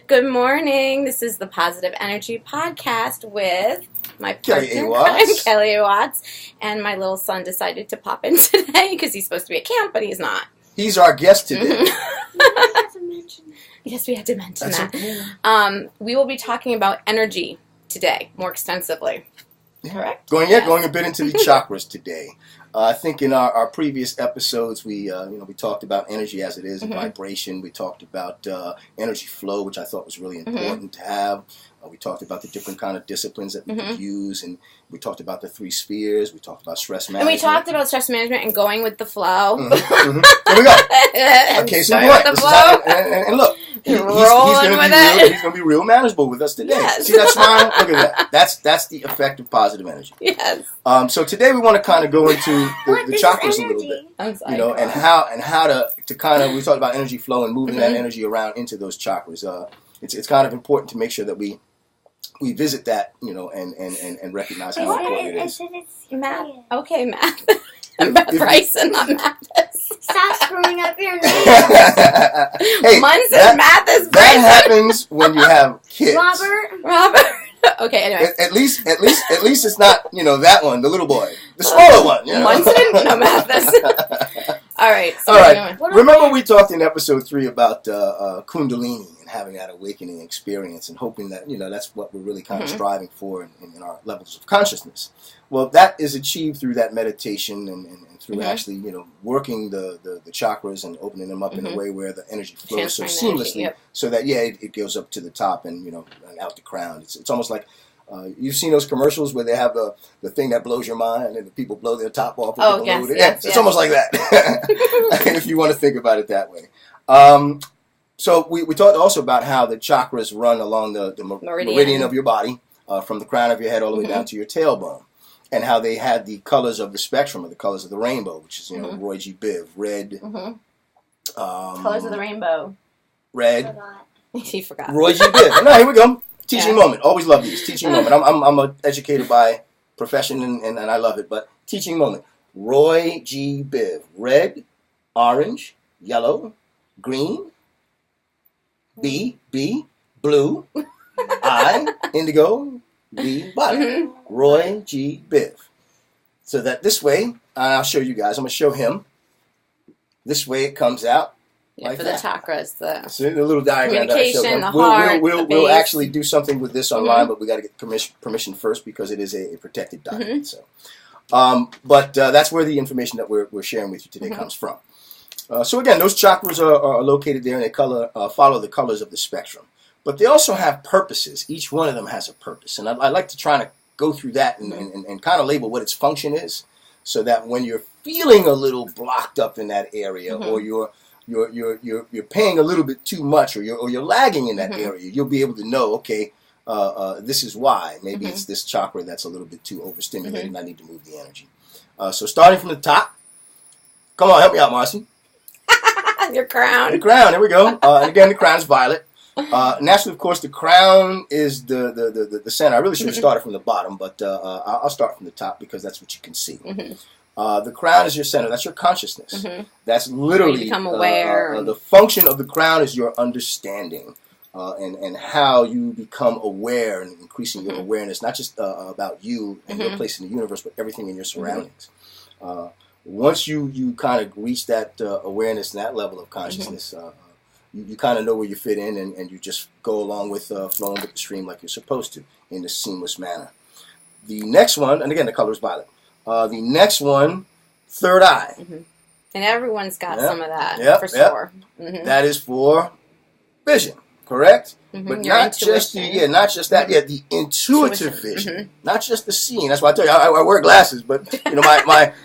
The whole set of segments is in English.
Good morning. This is the Positive Energy Podcast with my partner, Kelly Watts, and my little son decided to pop in today because he's supposed to be at camp, but he's not. He's our guest today. Yes, we had to mention that. Okay. We will be talking about energy today more extensively. Correct? Going a bit into the chakras today. I think in our previous episodes we talked about energy as it is, and vibration. We talked about energy flow, which I thought was really important to have. We talked about the different kind of disciplines that we could use, and we talked about the 3 spheres. We talked about stress management. And we talked about stress management and going with the flow. There we go. Okay, so and look, he's going to be real manageable with us today. Yes. See that smile? Look at that. That's the effect of positive energy. Yes. So today we want to kind of go into the chakras a little bit, and how to kind of, we talked about energy flow and moving that energy around into those chakras. It's kind of important to make sure that we visit that, and recognize how important it is. Math. Okay, math. Bryson, not Mathis. Stop screwing up your name. Hey, Mine says Mathis. That happens when you have kids. Robert. Okay, anyway. At least it's not, that one, the little boy. The smaller one. Munson? No, Mathis. All right. So all right. Remember we talked in episode 3 about Kundalini and having that awakening experience and hoping that, that's what we're really kind of striving for in our levels of consciousness. Well, that is achieved through that meditation and through actually, working the chakras and opening them up in a way where the energy flows so seamlessly so that, it goes up to the top and, and out the crown. It's almost like you've seen those commercials where they have the thing that blows your mind and the people blow their top off. It's almost like that. If you want to think about it that way. So we talked also about how the chakras run along the meridian of your body, from the crown of your head all the way down to your tailbone, and how they had the colors of the spectrum, or the colors of the rainbow, which is Roy G. Biv, red. Colors of the rainbow. Red. He forgot. Roy G. Biv. No, here we go. Teaching moment. Always love these. Teaching moment. I'm an educator by profession, and I love it. But teaching moment. Roy G. Biv. Red, orange, yellow, green, B, blue, I, indigo, B, violet. Roy G. Biv. So that this way, I'll show you guys. I'm going to show him. This way it comes out. Like for that. The chakras, the little diagram communication, the heart, we'll actually do something with this online, but we got to get permission first because it is a protected document. So, but that's where the information that we're sharing with you today comes from. So again, those chakras are located there, and they follow the colors of the spectrum. But they also have purposes. Each one of them has a purpose, and I like to try to go through that and kind of label what its function is, so that when you're feeling a little blocked up in that area, or you're paying a little bit too much, or you're lagging in that area, you'll be able to know, okay, this is why. Maybe it's this chakra that's a little bit too overstimulated, and I need to move the energy. So starting from the top, come on, help me out, Marcy. Your crown. The crown. There we go. And again, the crown is violet. Naturally, of course, the crown is the center. I really should have started from the bottom, but I'll start from the top because that's what you can see. The crown is your center. That's your consciousness. That's literally you become aware. The function of the crown is your understanding, and how you become aware and increasing your awareness, not just about you and your place in the universe, but everything in your surroundings. Once you kind of reach that awareness and that level of consciousness, you kind of know where you fit in, and you just go along with flowing with the stream like you're supposed to in this seamless manner. The next one, and again, the color is violet. The next one, third eye. And everyone's got some of that, for sure. That is for vision, correct? But Your not just the intuitive vision, not just the seeing. That's why I tell you, I wear glasses, but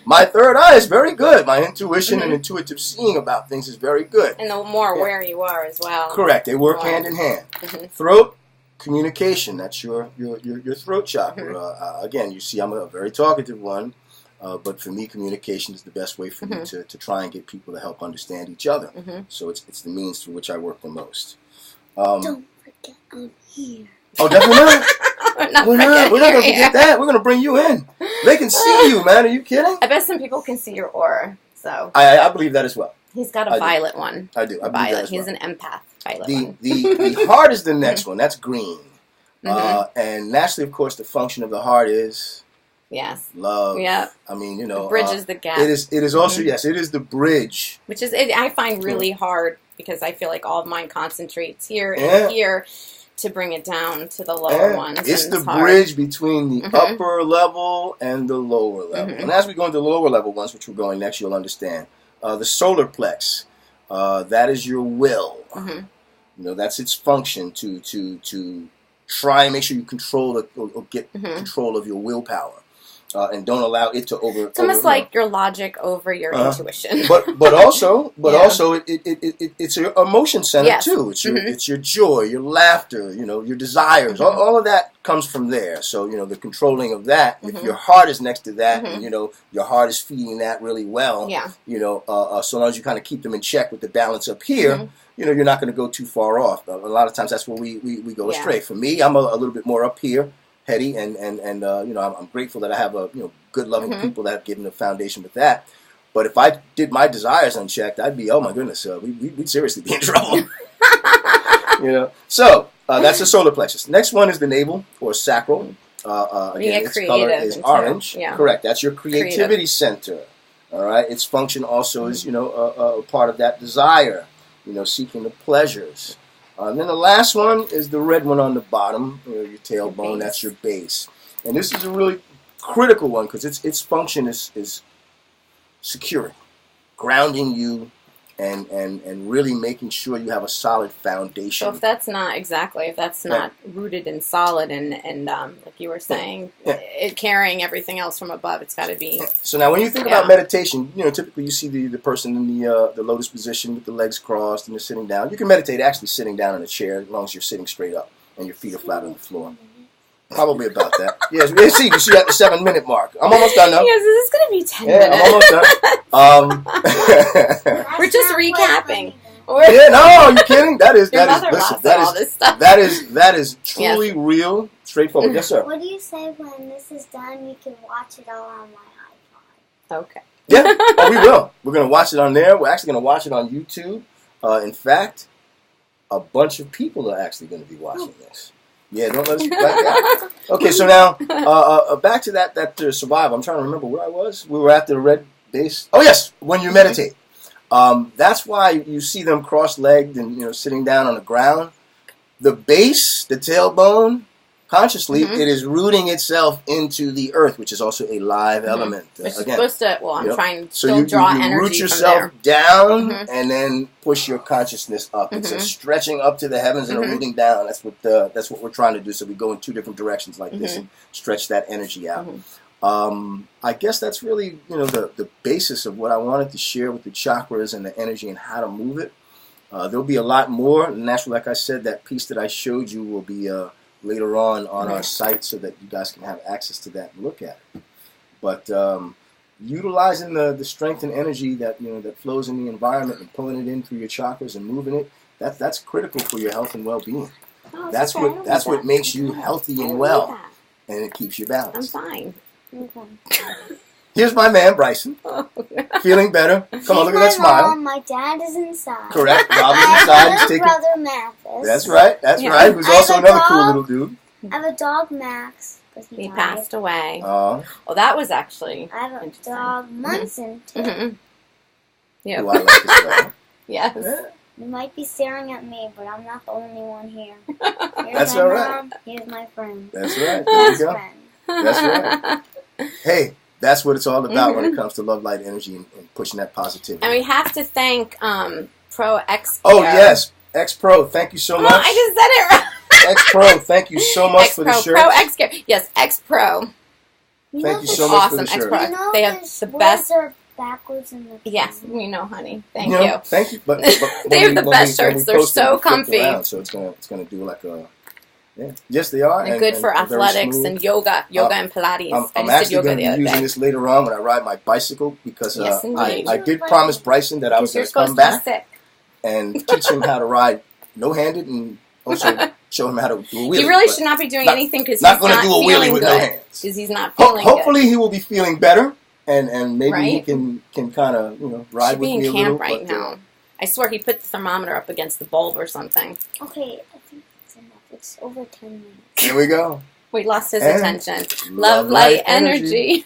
my third eye is very good. My intuition and intuitive seeing about things is very good. And the more aware you are as well. Correct. They work hand in hand. Throat, communication. That's your throat chakra. Again, you see, I'm a very talkative one. But for me, communication is the best way for me to try and get people to help understand each other. So it's the means through which I work the most. Don't forget I'm here. Oh, definitely not. We're not going to forget that. We're going to bring you in. They can see you, man. Are you kidding? I bet some people can see your aura. So I believe that as well. He's got a violet one. I do. I believe violet. that as well. He's an empath. violet one. The heart is the next one. That's green. And naturally, of course, the function of the heart is love. Yeah. I mean, it bridges the gap. It is also yes, it is the bridge, which is I find really hard because I feel like all of mine concentrates here and here to bring it down to the lower ones. It's the bridge between the upper level and the lower level. And as we go into the lower level ones, which we're going next, you'll understand the solar plex. That is your will. That's its function to try and make sure you control or get control of your willpower, and don't allow it to over. It's almost like your logic over your intuition. But also it's your emotion center too. It's your joy, your laughter, your desires. All of that comes from there. So the controlling of that. If your heart is next to that, and your heart is feeding that really well. So long as you kind of keep them in check with the balance up here. You're not going to go too far off. A lot of times that's where we go astray. For me, I'm a little bit more up here, heady, and I'm grateful that I have good, loving people that have given the foundation with that. But if I did my desires unchecked, I'd be, oh my goodness, we'd seriously be in trouble. So that's the solar plexus. Next one is the navel or sacral. Again, its color is orange. Correct. That's your creativity center. All right. Its function also is a part of that desire. Seeking the pleasures. And then the last one is the red one on the bottom, your tailbone. That's your base. And this is a really critical one because its function is securing, grounding you, and really making sure you have a solid foundation. So if that's not rooted and solid and like you were saying, it carrying everything else from above, it's got to be. So now when you think about meditation, typically you see the person in the lotus position with the legs crossed and they're sitting down. You can meditate actually sitting down in a chair as long as you're sitting straight up and your feet are flat on the floor. Probably about that. Yes, you see at the 7-minute mark. I'm almost done now. Yes, this is going to be 10 minutes. I'm almost done. We're just recapping. No, you're kidding? That is truly real, straightforward. Yes, sir. What do you say when this is done? You can watch it all on my iPod. Okay. Yeah. Oh, we will. We're going to watch it on there. We're actually going to watch it on YouTube. In fact, a bunch of people are actually going to be watching this. Yeah, don't let us back out. Okay, so now back to that survival. I'm trying to remember where I was. We were at the red base. Oh yes, when you meditate. That's why you see them cross-legged and sitting down on the ground. The base, the tailbone, consciously, it is rooting itself into the earth, which is also a live element. Which is supposed to. Well, I'm trying to so draw you energy root yourself from down and then push your consciousness up. It's a stretching up to the heavens and a rooting down. That's what we're trying to do. So we go in two different directions like this and stretch that energy out. I guess that's really the basis of what I wanted to share with the chakras and the energy and how to move it. There'll be a lot more. And naturally, like I said, that piece that I showed you will be later on our site so that you guys can have access to that and look at it. But utilizing the strength and energy that that flows in the environment and pulling it in through your chakras and moving it, that's critical for your health and well-being. Oh, that's what makes you healthy and well, and it keeps you balanced. I'm fine. Here's my man, Bryson. Feeling better. Come on, look at that smile. Mom, my dad is inside. Correct. Rob is inside. He's taking. Brother Mathis. That's right. That's right. Who's also another cool little dude. I have a dog, Max. He passed away. Oh. Well, that was actually. I have a dog, Munson, too. Yeah. Do I like his dog? Yes. Yeah. You might be staring at me, but I'm not the only one here. Here's That's my all right. mom. Here's my friend. That's right. There you go. Friend. That's right. Hey, that's what it's all about when it comes to love, light, energy, and pushing that positivity. And we have to thank Pro X. Oh yes, X Pro. Thank you so much. I just said it right. X Pro. Thank you so much for the shirt. Pro X Care. Yes, X Pro. Thank you so much for the X shirt. Pro. You know They have the best. Are backwards in the Yes, we know, honey. Thank you. you. Thank you. But They have the best shirts. They're so comfy. So it's gonna do like a. Yeah. Yes, they are. And good for athletics and yoga and Pilates. I'm actually going to be using this later on when I ride my bicycle because I did promise Bryson that I was going to come back and teach him how to ride no-handed and also show him how to do a wheelie. He really should not be doing anything because he's not going to do a wheelie with no hands. Because he's not feeling good. Hopefully he will be feeling better and maybe he can kind of ride with me a little. Should be in camp right now. I swear he put the thermometer up against the bulb or something. Okay, I think it's enough. It's over 10 minutes. Here we go. We lost his And attention. Love, light, energy.